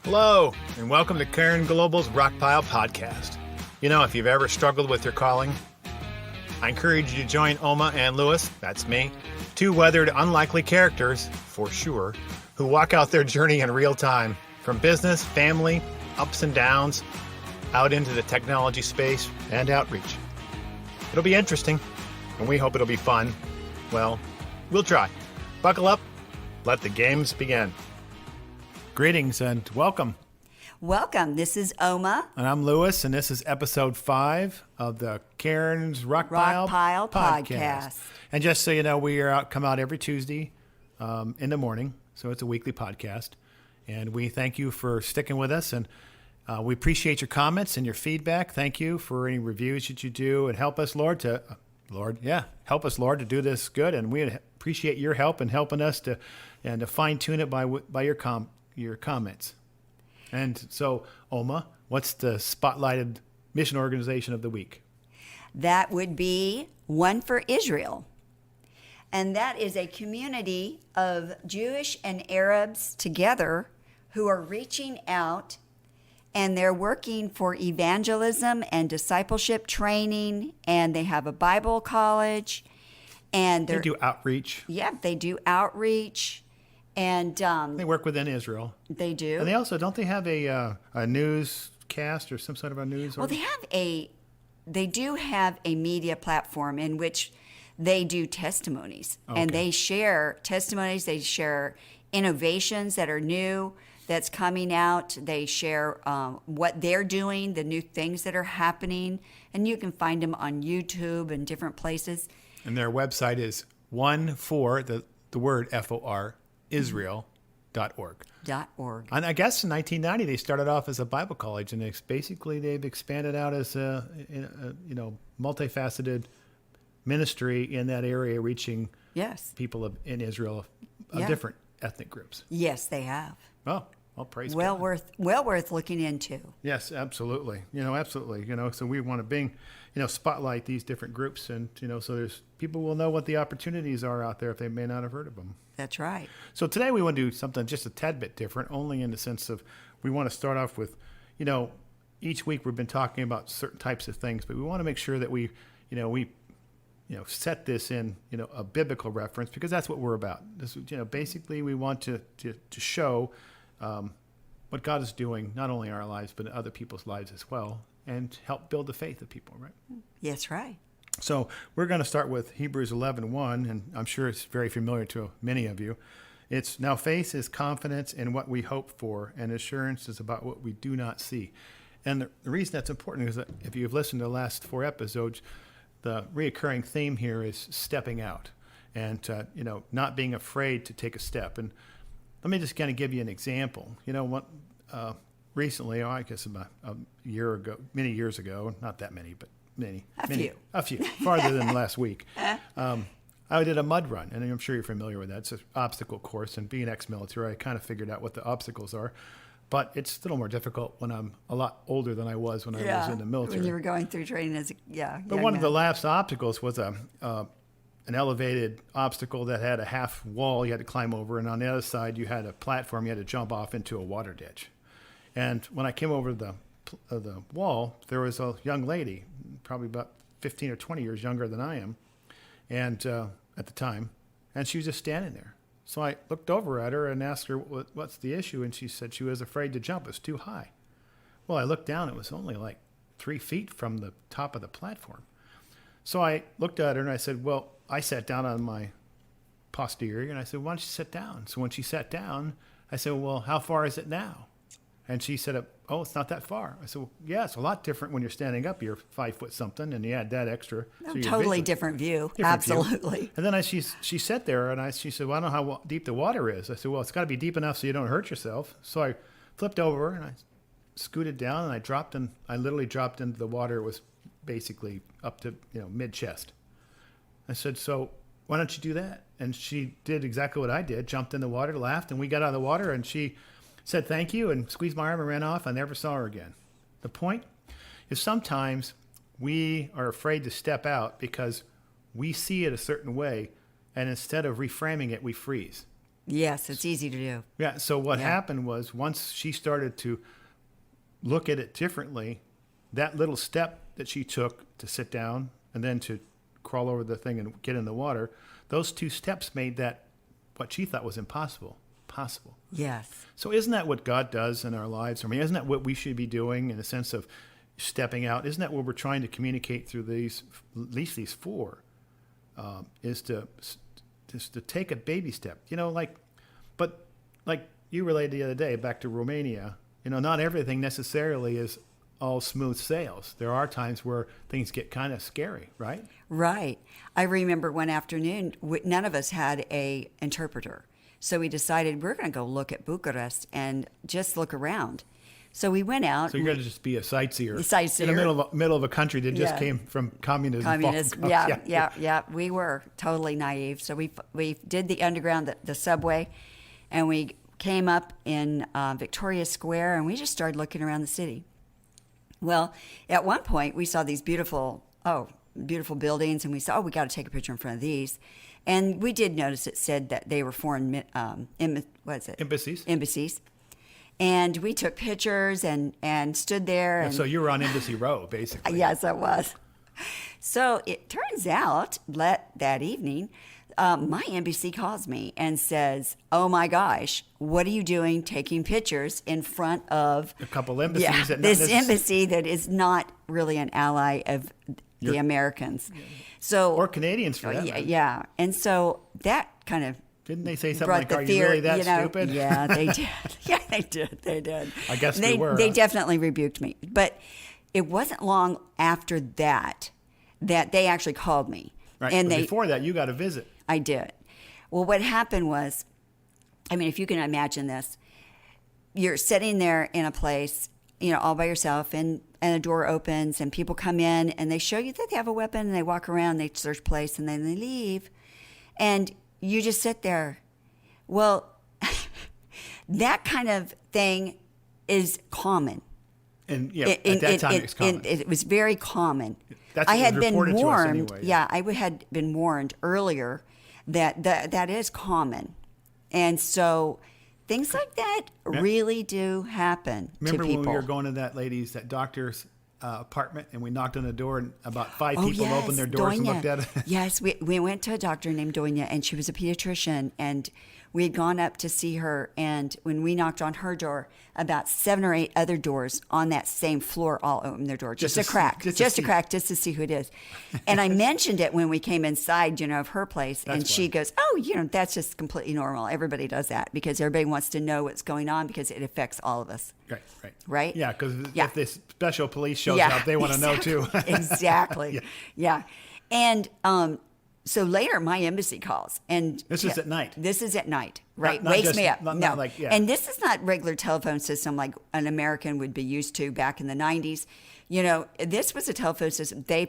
Hello, and welcome to Cairn Global's Rockpile podcast. You know, if you've ever struggled with your calling, I encourage you to join Oma and Lewis, that's me, two weathered, unlikely characters, for sure, who walk out their journey in real time, from business, family, ups and downs, out into the technology space, and outreach. It'll be interesting, and we hope it'll be fun. Well, we'll try. Buckle up. Let the games begin. Greetings and welcome. Welcome. This is Oma. And I'm Lewis, and this is episode 5 of the Cairn's Rockpile podcast. And just so you know, come out every Tuesday in the morning, so it's a weekly podcast. And we thank you for sticking with us, and we appreciate your comments and your feedback. Thank you for any reviews that you do, and help us, Lord, to do this good. And we appreciate your help in helping us to fine tune it by your comments. And so, Oma, what's the spotlighted mission organization of the week? That would be One for Israel. And that is a community of Jewish and Arabs together who are reaching out, and they're working for evangelism and discipleship training, and they have a Bible college. And they do outreach. Yeah, they do outreach. And they work within Israel. They do. And they also, don't they have a newscast or some sort of a news? Well, they do have a media platform in which they do testimonies. Okay. And they share testimonies. They share innovations that are new, that's coming out. They share what they're doing, the new things that are happening. And you can find them on YouTube and different places. And their website is the word F-O-R, Israel.org. And I guess in 1990 they started off as a Bible college, and they've expanded out as a multifaceted ministry in that area, reaching people in Israel of different ethnic groups. Yes, they have. Oh, well, praise God. Well worth looking into. Yes, absolutely. Absolutely. So we want to spotlight these different groups, and so there's people will know what the opportunities are out there if they may not have heard of them. That's right. So today we want to do something just a tad bit different, only in the sense of we want to start off with, each week we've been talking about certain types of things, but we want to make sure that we set this in, a biblical reference, because that's what we're about. This, basically we want to show what God is doing, not only in our lives, but in other people's lives as well, and help build the faith of people, right? Yes, right. So we're going to start with Hebrews 11:1, and I'm sure it's very familiar to many of you. It's, now faith is confidence in what we hope for, and assurance is about what we do not see. And the reason that's important is that if you've listened to the last 4 episodes, the reoccurring theme here is stepping out and, not being afraid to take a step. And let me just kind of give you an example. Recently, I guess about a year ago, many years ago, not that many, but a few, farther than last week. I did a mud run, and I'm sure you're familiar with that. It's an obstacle course, and being ex-military, I kind of figured out what the obstacles are. But it's a little more difficult when I'm a lot older than I was when I was in the military. When you were going through training as But one of the last obstacles was an elevated obstacle that had a half wall you had to climb over, and on the other side you had a platform you had to jump off into a water ditch. And when I came over the wall, there was a young lady, probably about 15 or 20 years younger than I am, and at the time, and she was just standing there. So I looked over at her and asked her, what's the issue? And she said she was afraid to jump. It was too high. Well, I looked down. It was only like 3 feet from the top of the platform. So I looked at her and I said, well, I sat down on my posterior, and I said, why don't you sit down? So when she sat down, I said, well, how far is it now? And she said, oh, it's not that far. I said, well, yeah, it's a lot different when you're standing up. You're 5 foot something, and you add that extra. So totally different view. Absolutely. View. And then she sat there, and she said, well, I don't know how deep the water is. I said, well, it's got to be deep enough so you don't hurt yourself. So I flipped over, and I scooted down, and I literally dropped into the water. It was basically up to mid-chest. I said, so why don't you do that? And she did exactly what I did, jumped in the water, laughed, and we got out of the water, and she said thank you and squeezed my arm and ran off. I never saw her again. The point is sometimes we are afraid to step out because we see it a certain way, and instead of reframing it, we freeze. Yes, it's easy to do. Yeah. So what Yeah. happened was once she started to look at it differently, that little step that she took to sit down and then to crawl over the thing and get in the water, those 2 steps made that what she thought was impossible possible. Yes. So isn't that what God does in our lives? I mean, isn't that what we should be doing in a sense of stepping out? Isn't that what we're trying to communicate through these, at least these 4, is to just to take a baby step, but like you relayed the other day back to Romania, not everything necessarily is all smooth sails. There are times where things get kind of scary, right? Right. I remember one afternoon, none of us had a interpreter. So we decided we're going to go look at Bucharest and just look around. So we went out. So you're going to just be a sightseer, A sightseer. in the middle of a country that just Yeah. came from communism. Communism. Yeah. We were totally naive. So we did the underground, the subway, and we came up in Victoria Square, and we just started looking around the city. Well, at one point, we saw these beautiful buildings, and we saw, we got to take a picture in front of these. And we did notice it said that they were foreign, Embassies. Embassies. And we took pictures and stood there. And So you were on Embassy Row, basically. yes, I was. So it turns out that evening, my embassy calls me and says, "Oh my gosh, what are you doing taking pictures in front of A couple embassies that this embassy that is not really an ally of the Americans?" So or Canadians for that yeah, matter. yeah. And so that kind of Didn't they say something brought like, the "Are fear, you really that you know, stupid?" Yeah, they did. Yeah, they did. They did. I guess they we were. They huh? definitely rebuked me. But it wasn't long after that they actually called me. Right. And But before that, you got a visit. I did. Well, what happened was, I mean, if you can imagine this, you're sitting there in a place, all by yourself, and a door opens, and people come in, and they show you that they have a weapon, and they walk around, they search place, and then they leave. And you just sit there. Well, that kind of thing is common. And at that time, it's common. It was very common. That's I what had was been reported to us warned. anyway. Yeah, I had been warned earlier that is common, and so things like that really do happen Remember to when people. we were going to that doctor's apartment, and we knocked on the door, and about 5 Oh, people yes, opened their doors and Doña. looked at it? Yes, we went to a doctor named Doña, and she was a pediatrician, and we had gone up to see her, and when we knocked on her door, about 7 or 8 other doors on that same floor all opened their door, just a crack, just a crack, just to see who it is. And I mentioned it when we came inside, of her place, and she goes, "Oh, that's just completely normal. Everybody does that because everybody wants to know what's going on because it affects all of us." Right? Yeah, because Yeah. if this special police shows up, they want to know too. Exactly. Yeah. And so later, my embassy calls, and This is at night. This is at night, right? Not Wakes just- me up. not no, like- yeah. And this is not regular telephone system like an American would be used to back in the '90s. This was a telephone system. They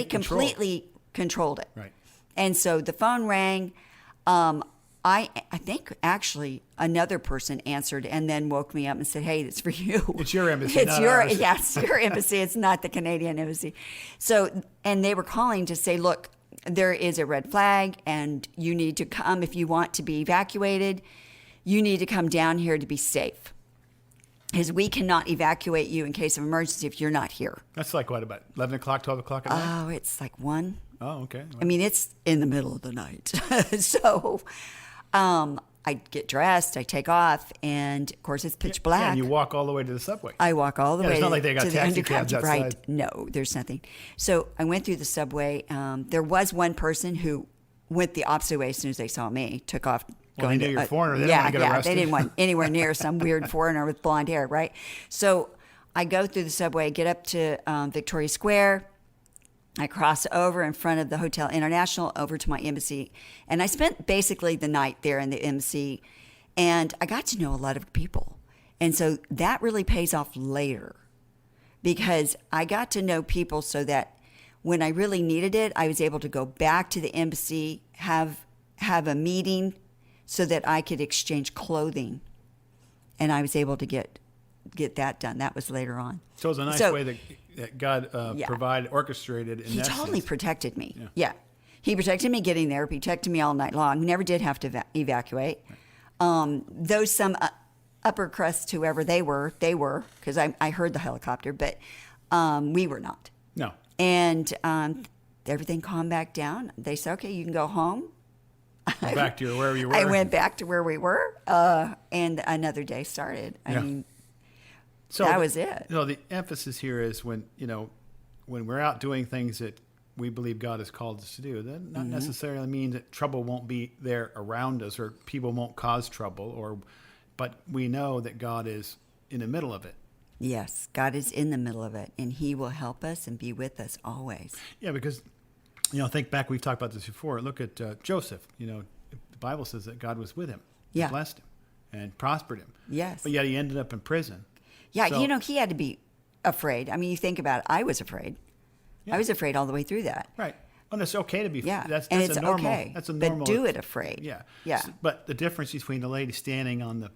completely controlled it. Right. And so the phone rang. I think actually another person answered and then woke me up and said, "Hey, it's for you. It's your embassy, It's not your ours." Yes, your embassy. It's not the Canadian embassy." So, and they were calling to say, "Look, there is a red flag, and you need to come if you want to be evacuated. You need to come down here to be safe, because we cannot evacuate you in case of emergency if you're not here." That's like what, about 11 o'clock, 12 o'clock at night? Oh, it's like 1. Oh, okay. I mean, it's in the middle of the night. So I get dressed, I take off, and of course it's pitch black. Yeah, and you walk all the way to the subway. I walk all the way it's not like they got to the taxi underground. cabs Right. outside. No, there's nothing. So I went through the subway. There was one person who went the opposite way as soon as they saw me, took off. Well, they knew you're a foreigner. They didn't yeah, want to get yeah, arrested. they didn't want anywhere near some weird foreigner with blonde hair, right? So I go through the subway, get up to Victoria Square. I cross over in front of the Hotel International over to my embassy. And I spent basically the night there in the embassy. And I got to know a lot of people. And so that really pays off later, because I got to know people so that when I really needed it, I was able to go back to the embassy, have a meeting so that I could exchange clothing. And I was able to get that done. That was later on. So it was a nice way that God provided, orchestrated. In He that totally sense. protected me. Yeah. He protected me getting there. Protected me all night long. Never did have to evacuate. Those some upper crust, whoever they were, because I heard the helicopter, but we were not. No. And everything calmed back down. They said, okay, you can go home. Go back to wherever you were. I went back to where we were, and another day started. I mean, so that was it. So the emphasis here is when we're out doing things that we believe God has called us to do, that not necessarily means that trouble won't be there around us or people won't cause trouble, but we know that God is in the middle of it. Yes, God is in the middle of it, and He will help us and be with us always. Yeah, because, think back, we've talked about this before. Look at Joseph. The Bible says that God was with him, Yeah. blessed him, and prospered him. Yes. But yet he ended up in prison. Yeah, So- he had to be afraid. I mean, you think about it, I was afraid. Yeah. I was afraid all the way through that. Right. And it's okay to be. Yeah, That's and a it's normal. okay. That's a normal. But do it afraid. Yeah. Yeah. But the difference between the lady standing on the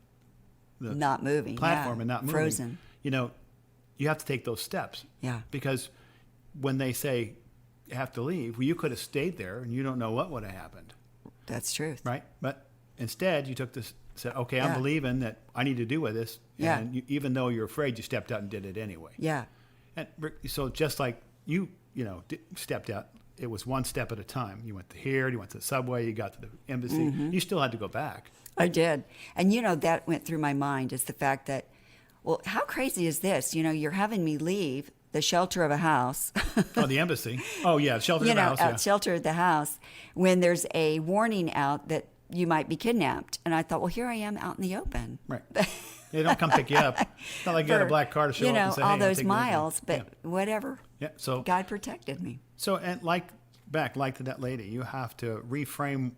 Not moving. platform yeah. and not moving, Frozen. you have to take those steps. Yeah. Because when they say you have to leave, well, you could have stayed there and you don't know what would have happened. That's truth. Right. But instead, you took this. Said, okay, I'm Yeah. believing that I need to do with this. Yeah. And even though you're afraid, you stepped out and did it anyway. Yeah. And so just like you stepped out, it was one step at a time. You went to here, you went to the subway, you got to the embassy. Mm-hmm. You still had to go back. I did. And that went through my mind is the fact that, well, how crazy is this? You're having me leave the shelter of a house. Oh, the embassy. Oh, yeah, shelter of the house. Yeah. Shelter of the house, when there's a warning out that you might be kidnapped. And I thought, well, here I am out in the open. Right. They don't come pick you up. It's not like you had a black car to show up and say, all hey, I'll those take you with me. miles, but Yeah. whatever. Yeah. So God protected me. So, and like to that lady, you have to reframe,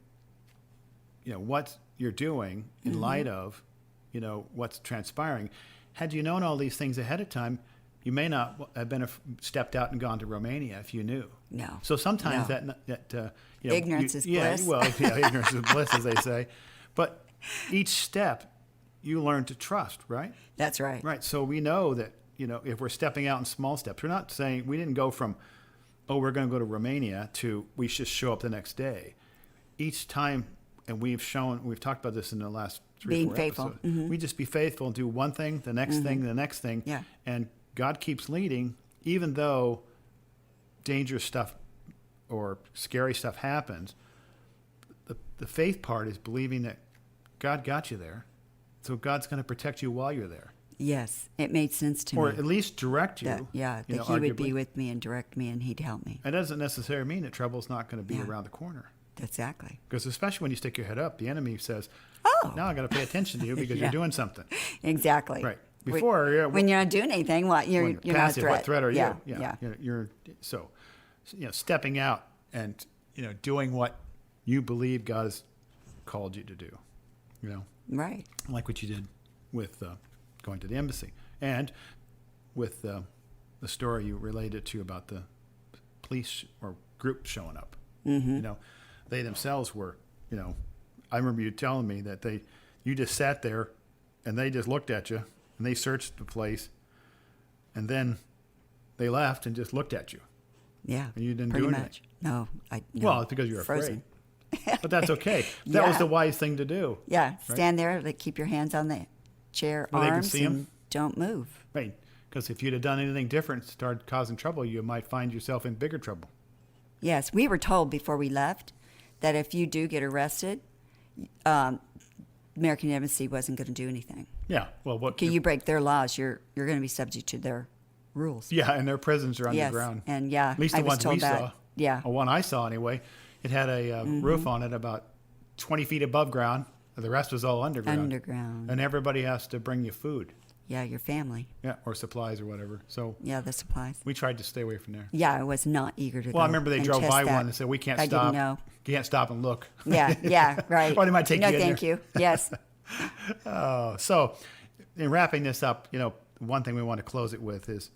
what you're doing in light of, what's transpiring. Had you known all these things ahead of time, you may not have been stepped out and gone to Romania if you knew. No. So sometimes No. that Ignorance is bliss. Ignorance is bliss, as they say. But each step, you learn to trust, right? That's right. Right. So we know that, if we're stepping out in small steps, we're not saying we didn't go from, we're going to go to Romania to we should show up the next day. Each time, and we've talked about this in the last 3-4 Being faithful. episodes. Mm-hmm. We just be faithful and do one thing, the next thing, the next thing. Yeah. And God keeps leading, even though dangerous stuff or scary stuff happens. The faith part is believing that God got you there. So God's going to protect you while you're there. Yes, it made sense to Or me. at least direct you. That He would arguably. be with me and direct me, and He'd help me. It doesn't necessarily mean that trouble's not going to be Yeah. around the corner. Exactly. Because especially when you stick your head up, the enemy says, Oh. now I got to pay attention to you because Yeah. you're doing something. Exactly. Right. Before, when you're not doing anything, you're not a passive, threat. what threat are yeah. you? Yeah. You're stepping out and, doing what you believe God has called you to do, Right. like what you did with going to the embassy and with the story you related to about the police or group showing up. Mm-hmm. They themselves were, I remember you telling me that you just sat there and they just looked at you and they searched the place and then they left and just looked at you. Yeah. And you didn't pretty do anything. much. No. No. Well, it's because you're Frozen. afraid. But that's okay. That was Yeah. the wise thing to do. Yeah. Right? Stand there, keep your hands on the chair Where they can arms, see 'em? and don't move. Right. Because if you'd have done anything different, started causing trouble, you might find yourself in bigger trouble. Yes, we were told before we left that if you do get arrested, American Embassy wasn't going to do anything. Yeah. Well, what? Okay, you break their laws, you're going to be subject to their rules. Yeah, and their prisons are Yes, underground. and yeah, At least I the was ones told we that. saw. Yeah. The one I saw anyway. It had a roof on it about 20 feet above ground. The rest was all underground. Underground. And everybody has to bring you food. Yeah, your family. Yeah, or supplies or whatever. So Yeah, the supplies. we tried to stay away from there. Yeah, I was not eager to go. Well, I remember they and drove test by that. one and said, we can't I stop. didn't know. Can't stop and look. Yeah, right. Or they might take no, you in thank there. you. Yes. So in wrapping this up, one thing we want to close it with is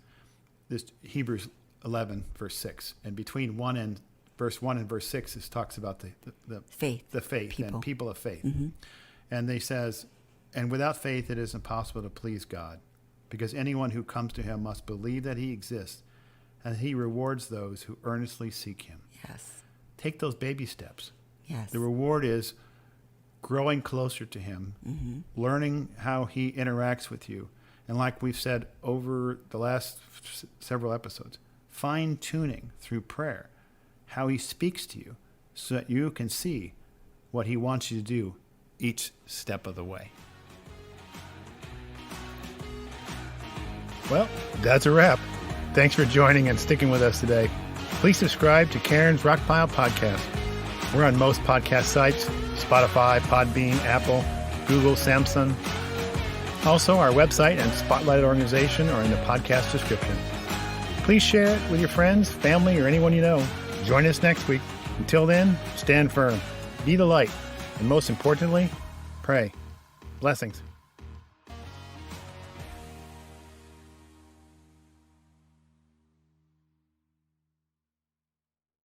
this Hebrews 11, verse 6. And between verse 1 and verse 6, it talks about the Faith. the faith People. and people of faith. Mm-hmm. And they says, and without faith it is impossible to please God, because anyone who comes to him must believe that he exists, and he rewards those who earnestly seek him. Yes. take those baby steps. Yes. The reward is growing closer to him, learning how he interacts with you. And like we've said over the last several episodes, fine-tuning through prayer how he speaks to you so that you can see what he wants you to do each step of the way. Well, that's a wrap. Thanks for joining and sticking with us today. Please subscribe to Cairn's Rockpile podcast. We're on most podcast sites, Spotify, Podbean, Apple, Google, Samsung. Also, our website and spotlighted organization are in the podcast description. Please share it with your friends, family, or anyone you know. Join us next week. Until then, stand firm, be the light, and most importantly, pray. Blessings.